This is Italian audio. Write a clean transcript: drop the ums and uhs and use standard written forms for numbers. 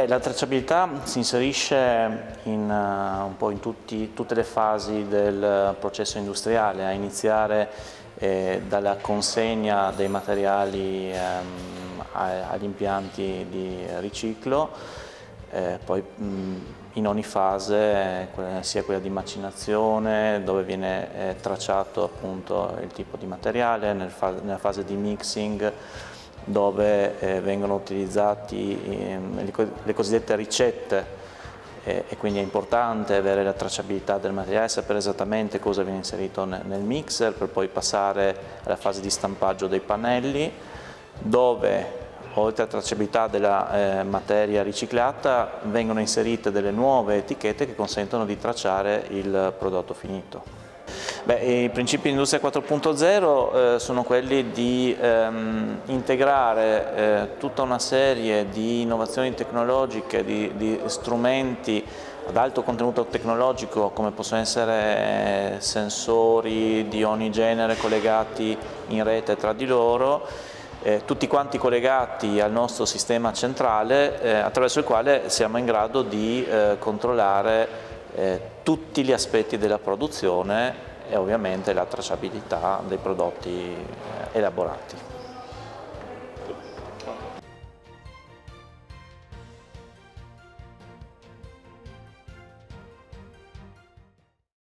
La tracciabilità si inserisce un po' in tutte le fasi del processo industriale, a iniziare dalla consegna dei materiali agli impianti di riciclo, poi in ogni fase, sia quella di macinazione, dove viene tracciato appunto il tipo di materiale, nella fase di mixing, dove vengono utilizzati le cosiddette ricette, e quindi è importante avere la tracciabilità del materiale, sapere esattamente cosa viene inserito nel mixer, per poi passare alla fase di stampaggio dei pannelli, dove oltre alla tracciabilità della materia riciclata vengono inserite delle nuove etichette che consentono di tracciare il prodotto finito. I principi di Industria 4.0 sono quelli di integrare tutta una serie di innovazioni tecnologiche, di strumenti ad alto contenuto tecnologico, come possono essere sensori di ogni genere collegati in rete tra di loro, tutti quanti collegati al nostro sistema centrale, attraverso il quale siamo in grado di controllare tutti gli aspetti della produzione e ovviamente la tracciabilità dei prodotti elaborati.